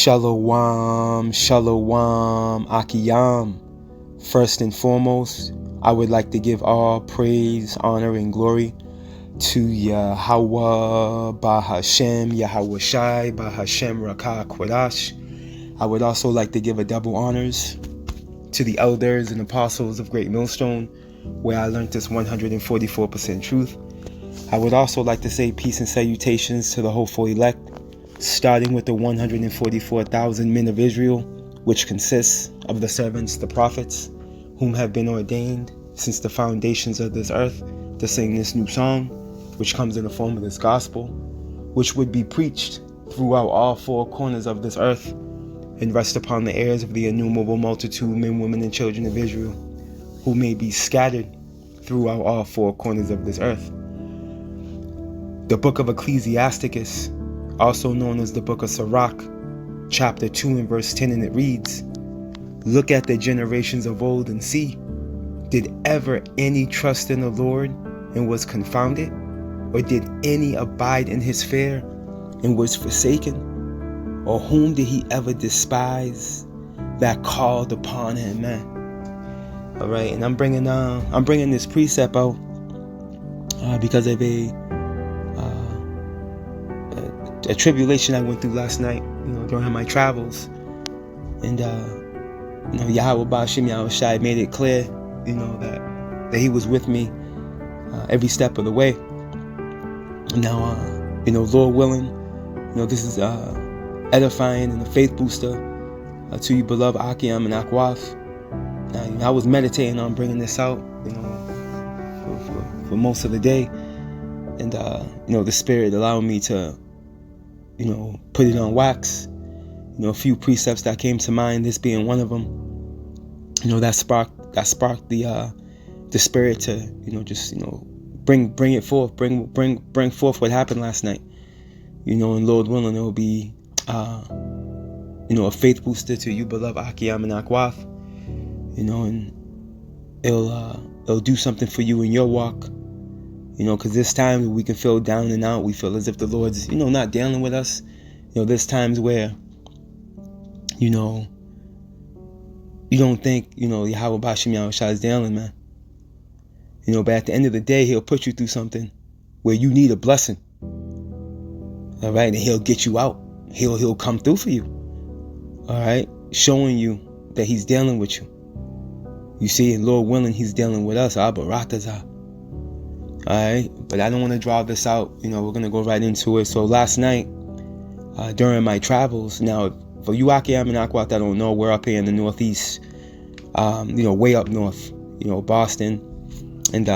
Shalom, shalom, Akiyam. First and foremost, I would like to give all praise, honor, and glory to Yahweh, Bahashem, Yahweh Shai, Bahashem Rakah Kwadash. I would also like to give a double honors to the elders and apostles of Great Millstone, where I learned this 144% truth. I would also like to say peace and salutations to the hopeful elect, starting with the 144,000 men of Israel, which consists of the servants, the prophets, whom have been ordained since the foundations of this earth to sing this new song, which comes in the form of this gospel, which would be preached throughout all four corners of this earth and rest upon the ears of the innumerable multitude, men, women, and children of Israel, who may be scattered throughout all four corners of this earth. The book of Ecclesiasticus, also known as the book of Sirach, chapter 2 and verse 10, and it reads, "Look at the generations of old and see, did ever any trust in the Lord and was confounded? Or did any abide in his fear and was forsaken? Or whom did he ever despise that called upon him?" Man. All right, and I'm bringing this precept out because of a tribulation I went through last night, during my travels, and Yahweh Bashim Yahweh Shai made it clear, that he was with me every step of the way. Now, Lord willing, this is edifying and a faith booster to you, beloved Akiyam and Akwaf. I was meditating on bringing this out, for most of the day, and the Spirit allowed me to put it on wax. A few precepts that came to mind, this being one of them. That sparked the Spirit to bring it forth, bring forth what happened last night. And Lord willing, it will be a faith booster to you, beloved Akiyam and Akwaf. And it'll do something for you in your walk. Because there's times we can feel down and out. We feel as if the Lord's, not dealing with us. There's times where, you don't think, Yahweh Bashim Yahweh Shai is dealing, man. But at the end of the day, he'll put you through something where you need a blessing. All right, and he'll get you out. He'll come through for you. All right, showing you that he's dealing with you. You see, and Lord willing, he's dealing with us. Abaratazah. Alright, but I don't want to draw this out. We're going to go right into it. So last night, during my travels, now, for you Akiyam and Akwat that don't know, we're up here in the Northeast, way up north, Boston, and,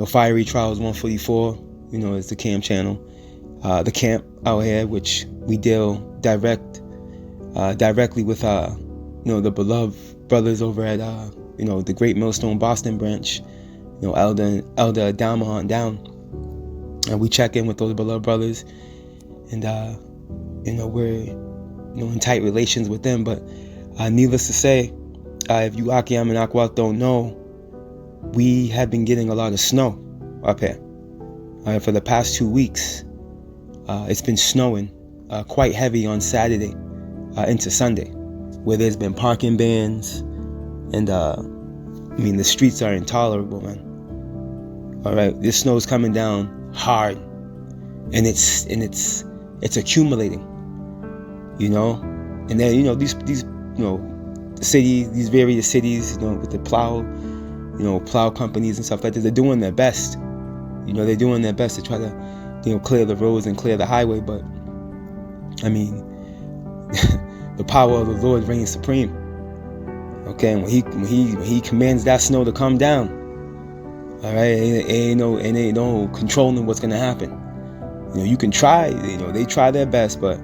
Fiery Trials 144, is the camp channel. The camp out here, which we deal directly with, the beloved brothers over at, the Great Millstone Boston branch. Elder Adama on down, and we check in with those beloved brothers, and we're in tight relations with them. But needless to say, if you Akiyam and Akwat don't know, we have been getting a lot of snow up here. For the past 2 weeks, it's been snowing quite heavy on Saturday into Sunday, where there's been parking bans, and the streets are intolerable, man. All right, this snow is coming down hard, and it's accumulating, and then these cities, these various cities, with the plow companies and stuff like this, they're doing their best. They're doing their best to try to clear the roads and clear the highway, but the power of the Lord reigns supreme. Okay, and when he commands that snow to come down, all right, ain't no controlling what's gonna happen. You can try. They try their best, but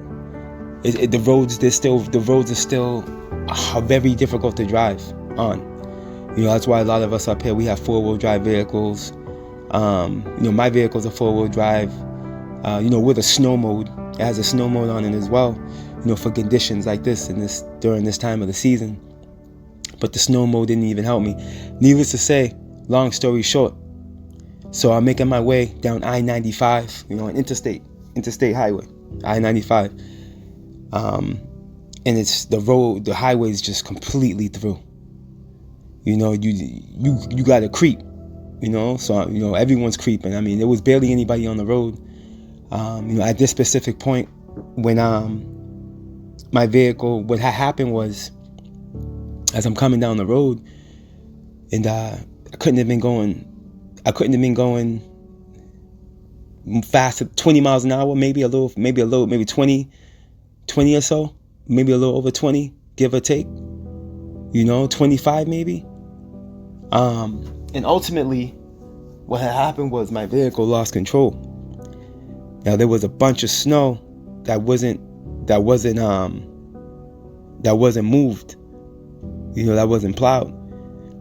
the roads are still very difficult to drive on. That's why a lot of us up here, we have 4-wheel drive vehicles. My vehicle's a 4-wheel drive. With a snow mode. It has a snow mode on it as well. For conditions like this during this time of the season. But the snow mode didn't even help me. Needless to say, long story short, so I'm making my way down I-95, an interstate highway, I-95. and it's the road, the highway is just completely through. You know, you got to creep. You know, so everyone's creeping. I mean, there was barely anybody on the road. At this specific point, when my vehicle, what had happened was, as I'm coming down the road, and I couldn't have been going faster, 20 miles an hour, maybe 20 or so, maybe a little over 20, give or take, 25 maybe. And ultimately, what had happened was my vehicle lost control. Now there was a bunch of snow that wasn't moved, that wasn't plowed.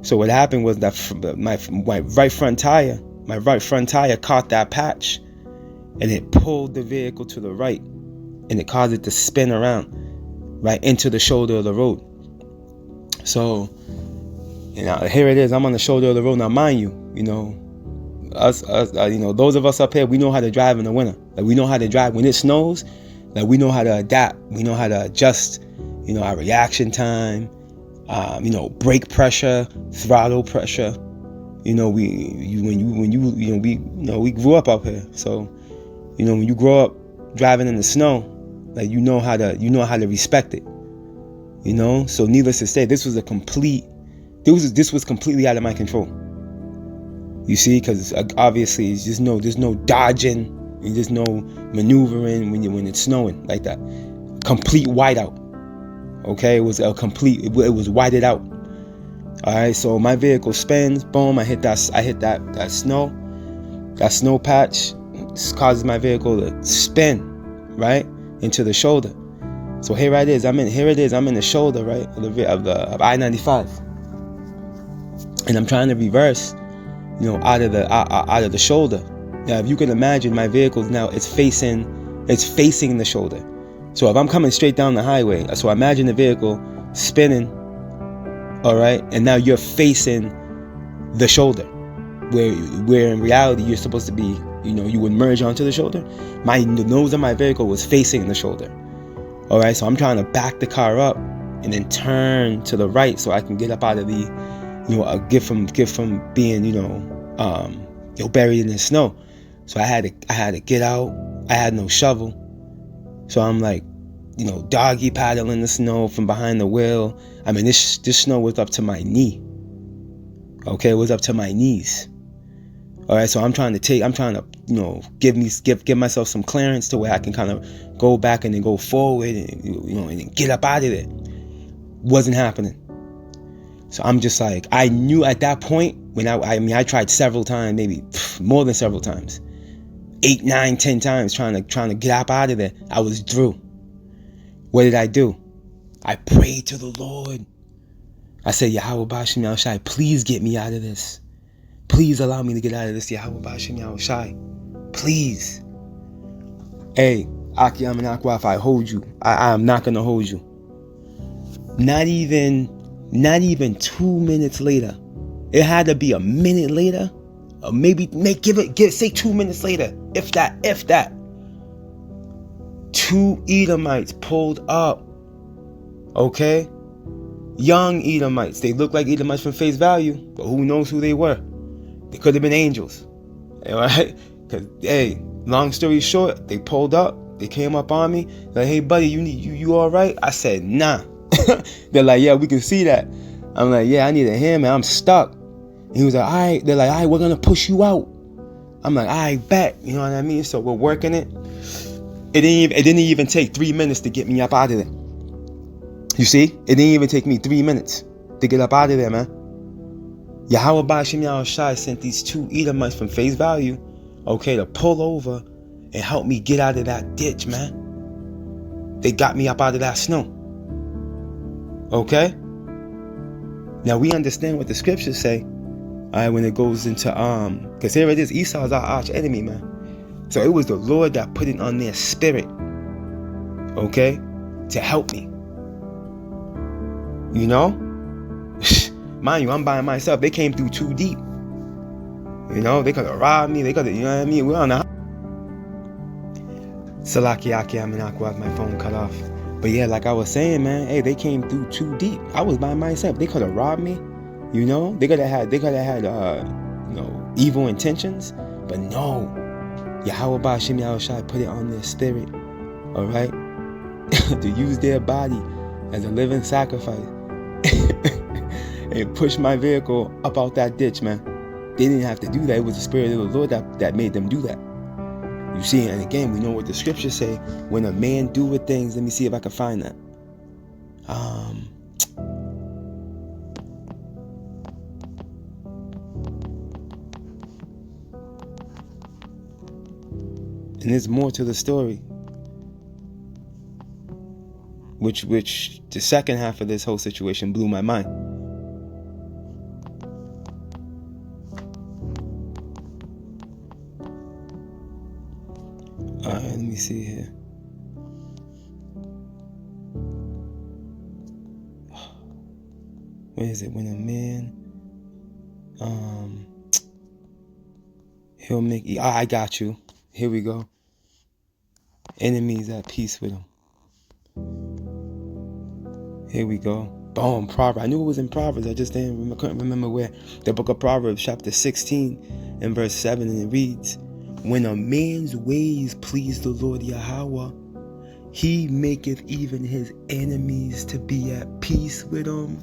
So what happened was that my right front tire caught that patch, and it pulled the vehicle to the right, and it caused it to spin around right into the shoulder of the road. So, here it is. I'm on the shoulder of the road now, mind you. Us, those of us up here, we know how to drive in the winter. Like, we know how to drive when it snows. Like, we know how to adapt. We know how to adjust. Our reaction time. Brake pressure, throttle pressure. We grew up out here. So, when you grow up driving in the snow, like, you know how to respect it. So needless to say, this was completely out of my control. You see, because obviously there's no dodging, and there's no maneuvering when it's snowing like that. Complete whiteout. Okay, it was whited out. All right, so my vehicle spins. Boom! I hit that snow patch. This causes my vehicle to spin right into the shoulder. So here it is. I'm in the shoulder, right, of I-95, and I'm trying to reverse, out of the shoulder. Now, if you can imagine, my vehicle now it's facing the shoulder. So if I'm coming straight down the highway, so imagine the vehicle spinning, all right, and now you're facing the shoulder, where in reality you're supposed to be, you would merge onto the shoulder. The nose of my vehicle was facing the shoulder. All right, so I'm trying to back the car up and then turn to the right so I can get up out of the, get from being, buried in the snow. So I had to get out. I had no shovel, so I'm like, doggy paddling the snow from behind the wheel. I mean, this snow was up to my knee. Okay, it was up to my knees. All right, so I'm trying to give myself some clearance to where I can kind of go back and then go forward and and then get up out of there. Wasn't happening. So I'm just like, I knew at that point when I tried several times, maybe more than several times, 8, 9, 10 times trying to get up out of there. I was through. What did I do? I prayed to the Lord. I said, Yahweh Bashim Yahushai, please get me out of this. Please allow me to get out of this, Yahweh Bashim Yahushai. Please. Hey, Akiyam and Akwa, if I hold you, I am not going to hold you. Not even 2 minutes later. It had to be a minute later. Or maybe say 2 minutes later. If that. 2 Edomites pulled up. Okay? Young Edomites. They look like Edomites from face value, but who knows who they were. They could have been angels. Alright? Because, hey, long story short, they pulled up. They came up on me. Like, hey, buddy, you all right? I said, nah. They're like, yeah, we can see that. I'm like, yeah, I need a hand, man. I'm stuck. And he was like, all right. They're like, all right, we're going to push you out. I'm like, I bet. You know what I mean? So we're working it. It didn't even take 3 minutes to get me up out of there. You see? It didn't even take me 3 minutes to get up out of there, man. Yahweh Bashim Yahushai sent these 2 Edomites from face value, okay, to pull over and help me get out of that ditch, man. They got me up out of that snow. Okay? Now we understand what the scriptures say, all right, when it goes into, because here it is, Esau's our arch enemy, man. So it was the Lord that put it on their spirit, okay, to help me. Mind you, I'm by myself. They came through too deep. They could have robbed me. They could have, you know what I mean? We're on the... Salaki, my phone cut off. But yeah, like I was saying, man, hey, they came through too deep. I was by myself. They could have robbed me, you know. They could have had, evil intentions. But no, Yahweh Ba'Shem Yahushua put it on their spirit, all right, to use their body as a living sacrifice and push my vehicle up out that ditch, man. They didn't have to do that. It was the Spirit of the Lord that made them do that. You see, and again, we know what the scriptures say. When a man doeth things, let me see if I can find that. And there's more to the story, which the second half of this whole situation blew my mind. All right, let me see here. Where is it? When a man, he'll make. I got you. Here we go. Enemies at peace with him. Here we go. Boom, Proverbs. I knew it was in Proverbs. I just couldn't remember where. The book of Proverbs, chapter 16, and verse 7, and it reads, when a man's ways please the Lord Yahweh, he maketh even his enemies to be at peace with him.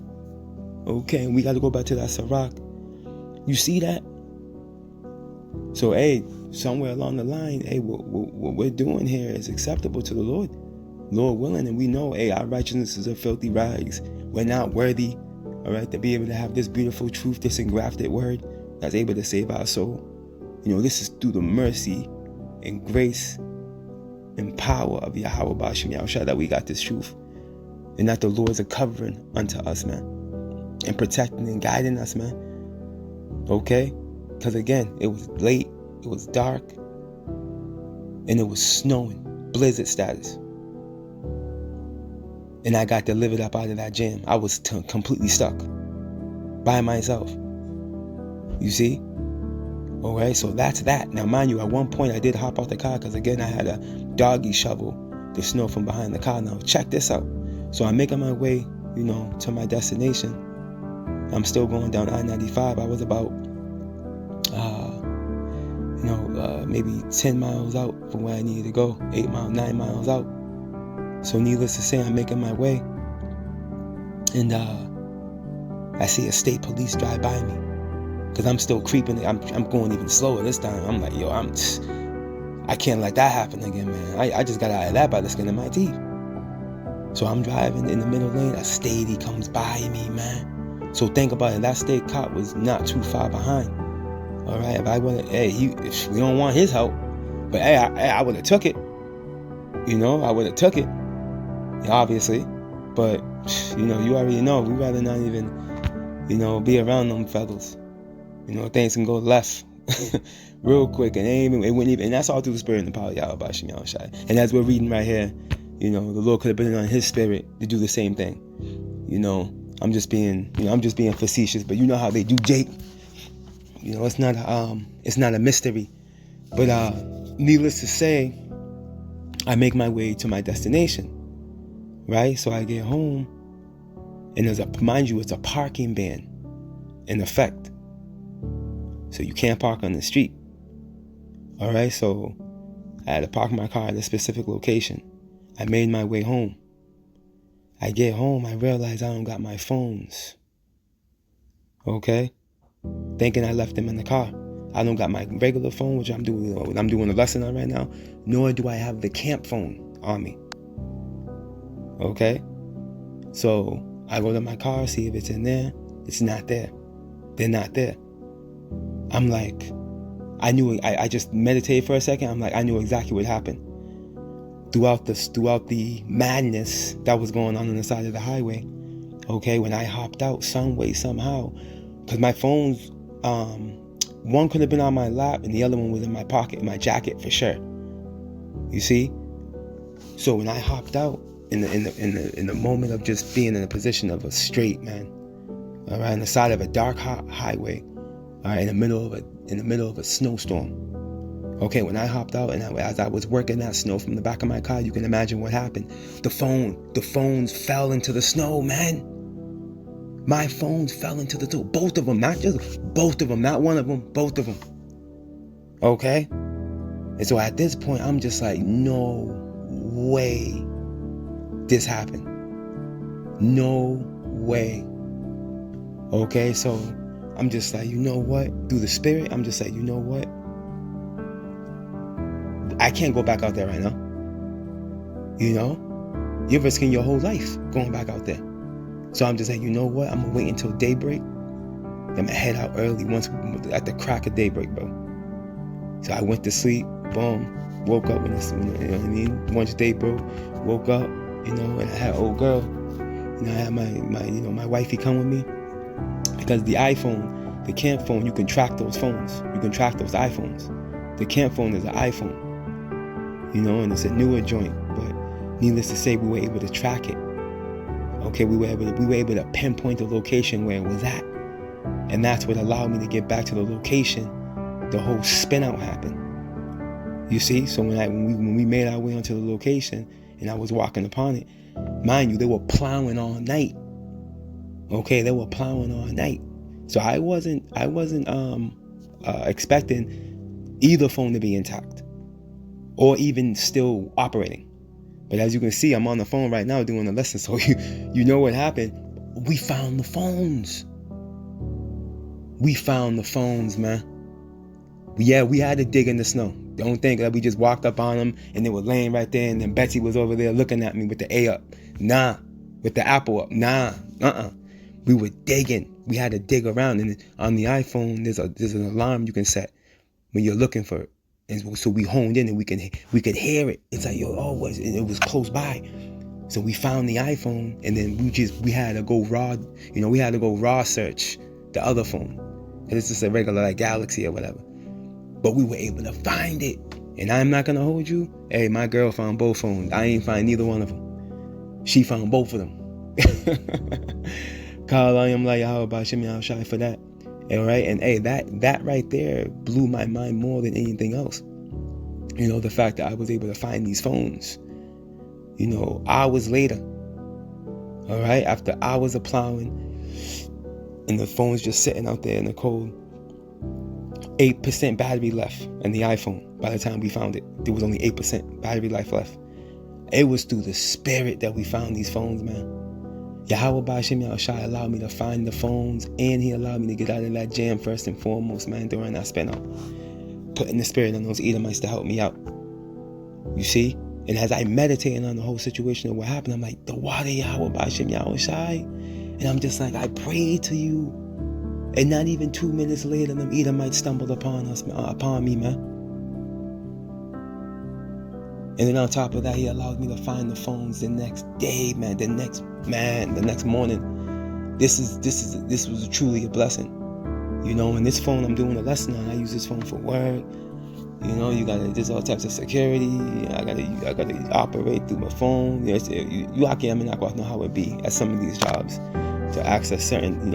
Okay, and we got to go back to that Sirach. You see that? So, hey, somewhere along the line, hey, what we're doing here is acceptable to the Lord. Lord willing, and we know, hey, our righteousness is a filthy rags. We're not worthy, all right, to be able to have this beautiful truth, this engrafted word that's able to save our soul. You know, this is through the mercy and grace and power of Yahweh Ba'Shem Yahushua that we got this truth. And that the Lord's a covering unto us, man. And protecting and guiding us, man. Okay? Because again, it was late, it was dark, and it was snowing, blizzard status. And I got delivered up out of that jam. I was completely stuck by myself. You see? Alright, so that's that. Now, mind you, at one point I did hop out the car because, again, I had a doggy shovel the snow from behind the car. Now, check this out. So I'm making my way, to my destination. I'm still going down I-95. I was about, maybe 10 miles out from where I needed to go. 9 miles out. So needless to say, I'm making my way. And I see a state police drive by me. Because I'm still creeping. I'm going even slower this time. I'm like, yo, I can't let that happen again, man. I just got out of that by the skin of my teeth. So I'm driving in the middle lane. A statey comes by me, man. So think about it. That state cop was not too far behind. All right, if we don't want his help, but hey, I would have took it. I would have took it. Obviously, but you already know. We rather not even, be around them fellas. Things can go left real quick, and it wouldn't even. And that's all through the spirit and the power of Yahweh Ba'Shem Yahushua. And as we're reading right here, the Lord could have been on His spirit to do the same thing. I'm just being facetious, but you know how they do, Jake. It's not a mystery. But needless to say, I make my way to my destination. Right, so I get home, and it's a parking ban in effect. So you can't park on the street. All right, so I had to park my car at a specific location. I made my way home. I get home, I realize I don't got my phones. Okay, thinking I left them in the car. I don't got my regular phone, which I'm doing a lesson on right now. Nor do I have the camp phone on me. Okay, so I go to my car, see if it's in there. It's not there. They're not there. I'm like, I just meditated for a second. I'm like, I knew exactly what happened. Throughout the madness that was going on the side of the highway. Okay, when I hopped out some way, somehow, because my phones, one could have been on my lap and the other one was in my pocket, my jacket for sure. You see? So when I hopped out, in the moment of just being in a position of a straight, man, all right, on the side of a dark highway, all right, in the middle of a snowstorm, Okay, when I hopped out and as I was working that snow from the back of my car, you can imagine what happened. The phones fell into the snow, man. My phones fell into the snow. Both of them, not just both of them, not one of them, both of them. Okay? And so at this point, I'm just like, no way this happened. No way. Okay, so I'm just like, you know what? Through the Spirit, I'm just like, you know what? I can't go back out there right now. You know? You're risking your whole life going back out there. So I'm just like, you know what? I'm going to wait until daybreak. I'm going to head out early at the crack of daybreak, bro. So I went to sleep. Boom. Woke up you know what I mean? Once day, bro. Woke up, and I had an old girl. I had my wifey come with me. Because the iPhone, the camp phone, you can track those phones. You can track those iPhones. The camp phone is an iPhone. And it's a newer joint. But needless to say, we were able to track it. Okay, we were able to pinpoint the location where it was at. And that's what allowed me to get back to the location. The whole spin out happened. You see? So when we made our way onto the location and I was walking upon it, mind you, they were plowing all night. Okay, they were plowing all night. So I wasn't expecting either phone to be intact or even still operating. But as you can see, I'm on the phone right now doing a lesson. So you know what happened? We found the phones. We found the phones, man. Yeah, we had to dig in the snow. Don't think that we just walked up on them and they were laying right there and then Betsy was over there looking at me with the A up. Nah. With the apple up. Nah. We were digging. We had to dig around. And on the iPhone, there's an alarm you can set when you're looking for it. And so we honed in and we could hear it. It's like, it was close by. So we found the iPhone and then we had to go raw, we had to go raw search the other phone. And it's just a regular Galaxy or whatever. But we were able to find it. And I'm not going to hold you. Hey, my girl found both phones. I ain't find neither one of them. She found both of them. Call I am like, how about Shimmy Al Shai for that? All right. And hey, that right there blew my mind more than anything else. The fact that I was able to find these phones, hours later. All right. After hours of plowing and the phone's just sitting out there in the cold. 8% battery left in the iPhone. By the time we found it, there was only 8% battery life left. It was through the Spirit that we found these phones, man. Yahweh Ba'Shem Yahushai allowed me to find the phones, and he allowed me to get out of that jam first and foremost, man, during that spin out. Putting the Spirit on those Edomites to help me out. You see? And as I meditated on the whole situation of what happened, I'm like, the water Yahweh Ba'Shem Yahushai. And I'm just like, I prayed to you. And not even 2 minutes later, them Edomites stumbled upon me, man. And then on top of that, he allowed me to find the phones the next day, man. The next morning. This was truly a blessing. And this phone I'm doing a lesson on, I use this phone for work. There's all types of security. I gotta operate through my phone. You can't know how it be at some of these jobs to access certain,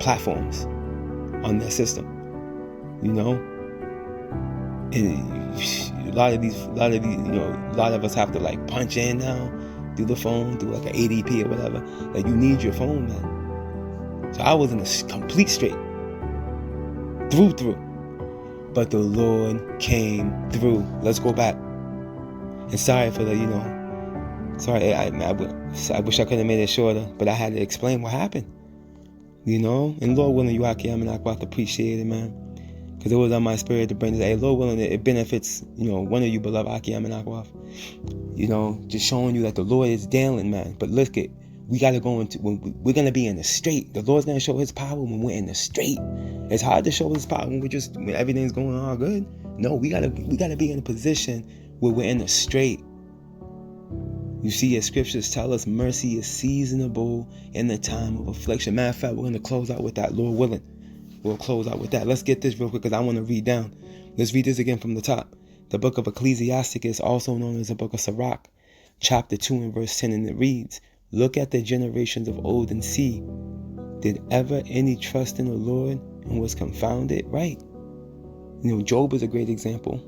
platforms on their system, and a lot of us have to punch in now through the phone, through an ADP or whatever. You need your phone, man. So I was in a complete straight through, but the Lord came through. Let's go back. And sorry for the, I wish I could have made it shorter, but I had to explain what happened. And Lord willing, I'm not about to appreciate it, man. Because it was on my spirit to bring this. Hey, Lord willing, it benefits, one of you beloved Aki Aminakwaf. Just showing you that the Lord is dealing, man. But look it, we got to go into, we're going to be in the straight. The Lord's going to show his power when we're in the straight. It's hard to show his power when everything's going all good. No, we got to be in a position where we're in the straight. You see, as scriptures tell us, mercy is seasonable in the time of affliction. Matter of fact, we're going to close out with that, Lord willing. We'll close out with that. Let's get this real quick because I want to read down. Let's read this again from the top. The book of Ecclesiasticus, also known as the book of Sirach, chapter 2 and verse 10, and it reads, look at the generations of old and see, did ever any trust in the Lord and was confounded? Right. Job is a great example.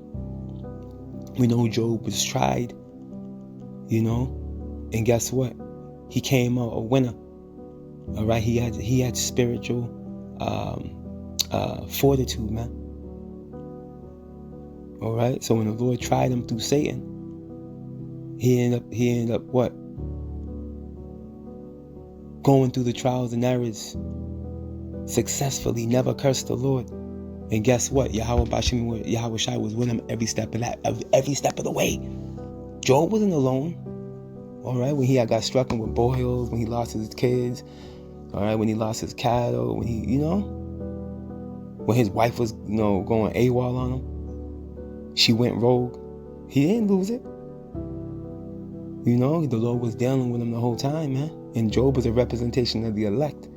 We know Job was tried, and guess what? He came out a winner. All right, he had spiritual fortitude, man. All right, so when the Lord tried him through Satan, he ended up what? Going through the trials and errors successfully, never cursed the Lord. And guess what? Yahweh Shai was with him every step of the way. Job wasn't alone. All right, when he got struck with boils, when he lost his kids, all right, when he lost his cattle, when when his wife was, going AWOL on him, she went rogue. He didn't lose it. The Lord was dealing with him the whole time, man. And Job was a representation of the elect.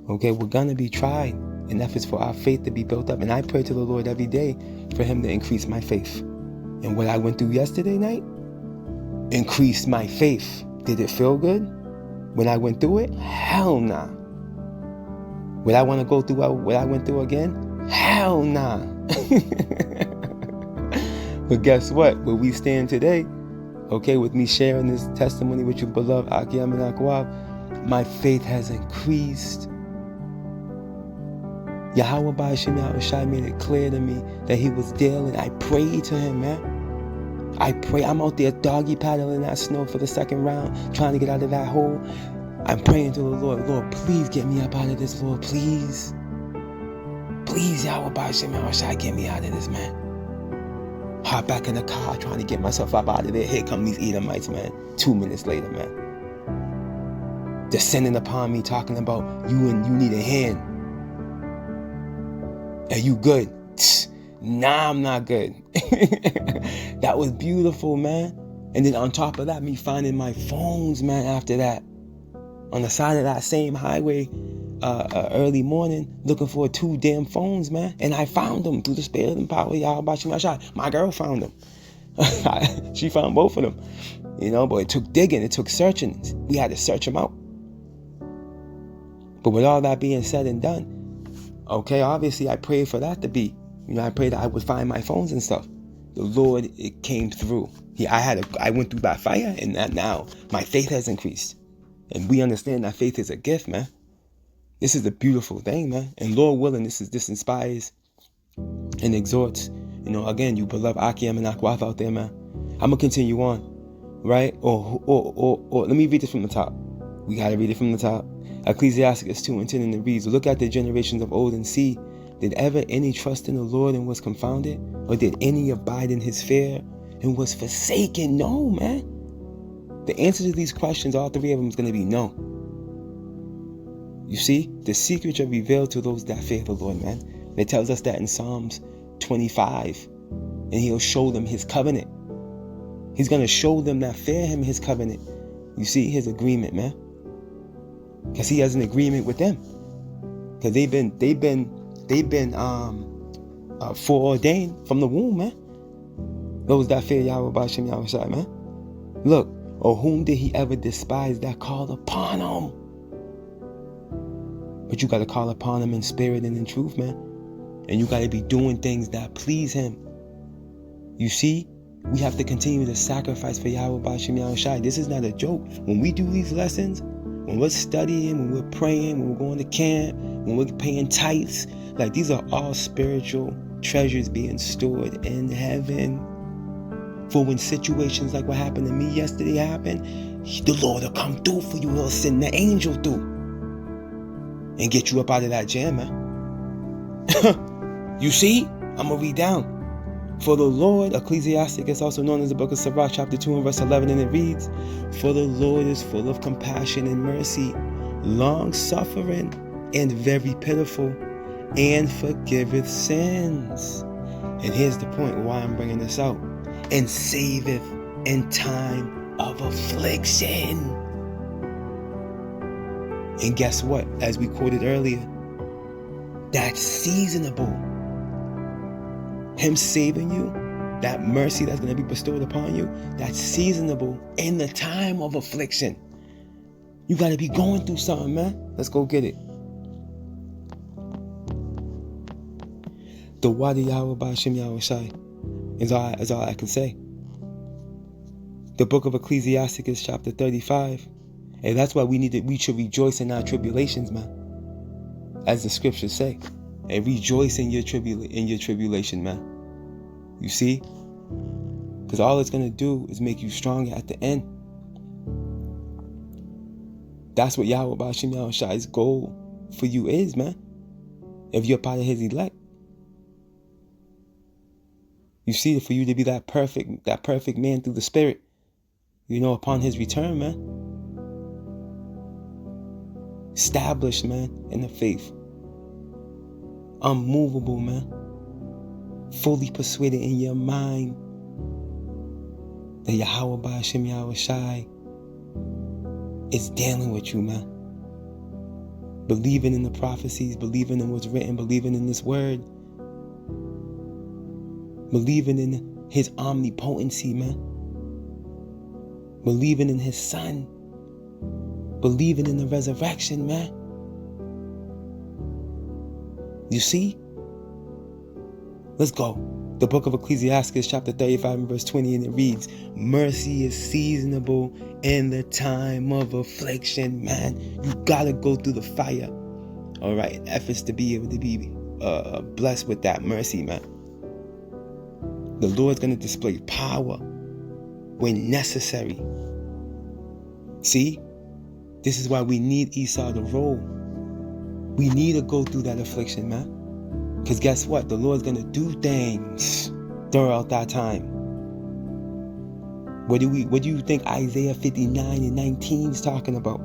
Okay, we're gonna be tried, and that is for our faith to be built up. And I pray to the Lord every day for him to increase my faith. And what I went through yesterday night increased my faith. Did it feel good when I went through it? Hell nah. Would I want to go through what I went through again? Hell nah. But guess what? Where we stand today, okay, with me sharing this testimony with you, beloved Akiyam and Akwab, my faith has increased. Yahweh Ba'ashim Shai made it clear to me that he was dealing. I prayed to him, man. I pray. I'm out there doggy paddling that snow for the second round, trying to get out of that hole. I'm praying to the Lord. Lord, please get me up out of this, Lord, please. Please, Yahweh Ba'ashim Shai, get me out of this, man. Hop back in the car, trying to get myself up out of there. Here come these Edomites, man. 2 minutes later, man. Descending upon me, talking about you need a hand. Are you good? Nah, I'm not good. That was beautiful, man. And then on top of that, me finding my phones, man, after that. On the side of that same highway, early morning, looking for 2 damn phones, man. And I found them through the spirit and power of Yahweh Shai. My girl found them. She found both of them. But it took digging, it took searching. We had to search them out. But with all that being said and done, okay, obviously I prayed for that to be. I prayed that I would find my phones and stuff. The Lord, it came through. I went through that fire, and that now my faith has increased. And we understand that faith is a gift, man. This is a beautiful thing, man. And Lord willing, this inspires and exhorts. Again, you beloved Akiyam and Akwaf out there, man. I'm gonna continue on, right? Or let me read this from the top. We gotta read it from the top. Ecclesiasticus 2:10, and it reads, "Look at the generations of old and see, did ever any trust in the Lord and was confounded? Or did any abide in his fear and was forsaken?" No, man. The answer to these questions, all 3 of them, is going to be no. You see, the secrets are revealed to those that fear the Lord, man. It tells us that in Psalms 25. And he'll show them his covenant. He's going to show them that fear him his covenant. You see, his agreement, man. Because he has an agreement with them. Because they've been foreordained from the womb, man. Those that fear Yahweh Ba'ashim Yahweh Shai, man. Look, or whom did he ever despise that called upon him? But you got to call upon him in spirit and in truth, man. And you got to be doing things that please him. You see, we have to continue to sacrifice for Yahweh Ba'ashim Yahweh Shai. This is not a joke. When we do these lessons, when we're studying, when we're praying, when we're going to camp, when we're paying tithes, like these are all spiritual treasures being stored in heaven. For when situations like what happened to me yesterday happen, the Lord will come through for you. He'll send the angel through and get you up out of that jam, man. You see? I'm going to read down. For the Lord, Ecclesiasticus, also known as the book of Sirach, chapter 2 and verse 11, and it reads, "For the Lord is full of compassion and mercy, long-suffering and very pitiful, and forgiveth sins." And here's the point why I'm bringing this out. "And saveth in time of affliction." And guess what? As we quoted earlier, that's seasonable. Him saving you, that mercy that's going to be bestowed upon you, that's seasonable in the time of affliction. You got to be going through something, man. Let's go get it. The Wadi Yahweh Ba'ashem Yahweh Shai is all I can say. The book of Ecclesiasticus chapter 35. And that's why we should rejoice in our tribulations, man. As the scriptures say. And rejoice in your tribulation, man. You see? Because all it's going to do is make you stronger at the end. That's what Yahweh Ba'ashem Yahweh Shai's goal for you is, man. If you're part of his elect. You see, for you to be that perfect man through the Spirit, upon his return, man. Established, man, in the faith. Unmovable, man. Fully persuaded in your mind that Yahweh Ba'ashem Yahweh Shai is dealing with you, man. Believing in the prophecies, believing in what's written, believing in this word. Believing in his omnipotency, man. Believing in his son. Believing in the resurrection, man. You see? Let's go. The book of Ecclesiasticus chapter 35 and verse 20, and it reads, mercy is seasonable in the time of affliction, man. You gotta go through the fire. All right, efforts to be able to be blessed with that mercy, man. The Lord's going to display power when necessary. See? This is why we need Esau to roll. We need to go through that affliction, man. Because guess what? The Lord's going to do things throughout that time. What do you think Isaiah 59 and 19 is talking about?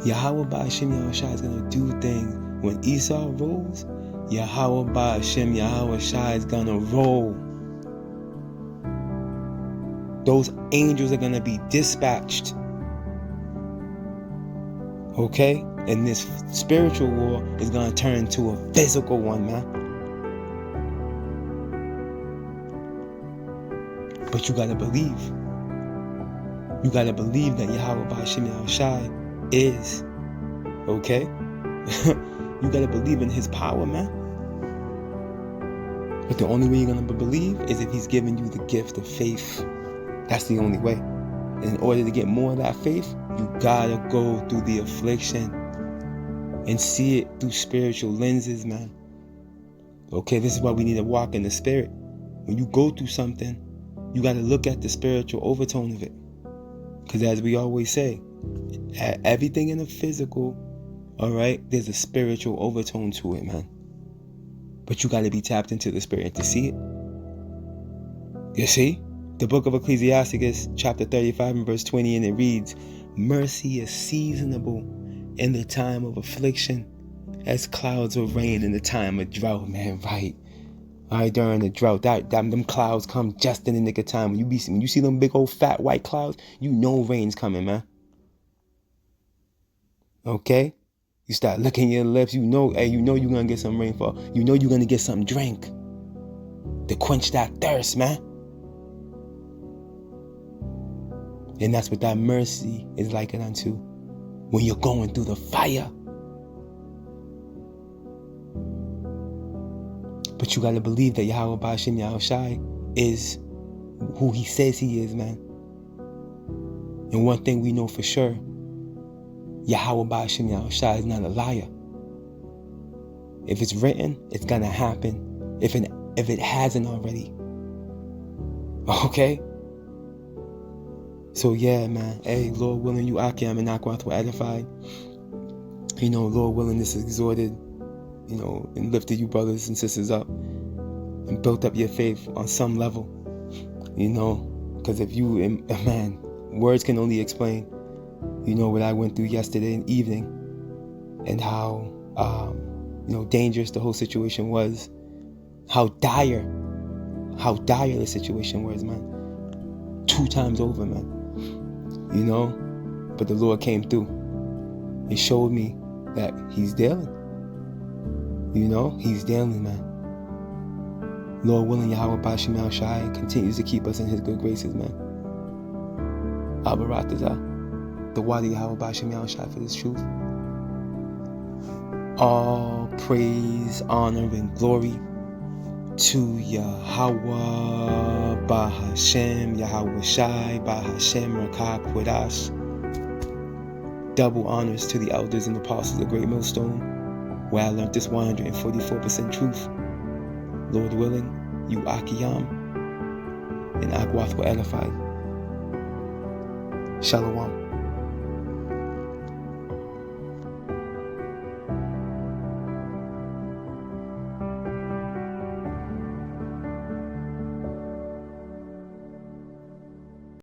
Yahweh Ba'ashem Yahweh Shai is going to do things. When Esau rolls, Yahweh Ba'ashem Yahweh Shai is going to roll. Those angels are going to be dispatched. Okay? And this spiritual war is going to turn into a physical one, man. But you got to believe. You got to believe that Yahweh Ba'ashem Yahweh Shai is. Okay? You got to believe in his power, man. But the only way you're going to believe is if he's giving you the gift of faith. That's the only way. And in order to get more of that faith, you got to go through the affliction and see it through spiritual lenses, man. Okay, this is why we need to walk in the Spirit. When you go through something, you got to look at the spiritual overtone of it. Because as we always say, everything in the physical, all right, there's a spiritual overtone to it, man. But you got to be tapped into the Spirit to see it. You see? The book of Ecclesiasticus, chapter 35 and verse 20, and it reads, mercy is seasonable in the time of affliction, as clouds of rain in the time of drought, man, right? All right, during the drought, them clouds come just in the nick of time. When you see them big old fat white clouds, you know rain's coming, man. Okay? You start licking your lips, you know you're gonna get some rainfall. You know you're gonna get some drink to quench that thirst, man. And that's what that mercy is likened unto when you're going through the fire. But you gotta believe that Yahweh Ba'ashem Yahweh Shai is who he says he is, man. And one thing we know for sure, Yahweh Ba'ashem Yahweh Shai is not a liar. If it's written, it's gonna happen. If it hasn't already. Okay? So yeah, man. Hey, Lord willing, you Akiam and Akwath were edified. Lord willing, this is exhorted, and lifted you brothers and sisters up and built up your faith on some level. Because if you, man, words can only explain, what I went through yesterday evening and how, dangerous the whole situation was, how dire the situation was, man. 2 times over, man. But the Lord came through. It showed me that he's dealing. He's dealing, man. Lord willing, Yahweh Ba'ashem Yahweh Shai continues to keep us in his good graces, man. Abaratazah. The Wadi Yahweh Ba'ashem Yahweh Shai for this truth. All praise, honor, and glory to Yahweh Bahashem, Yahweh Shai Bahashem Rakah Kwadash. Double honors to the elders and apostles of the Great Millstone, where I learned this 144% truth. Lord willing, you Akiyam and Agwath were edified. Shalom.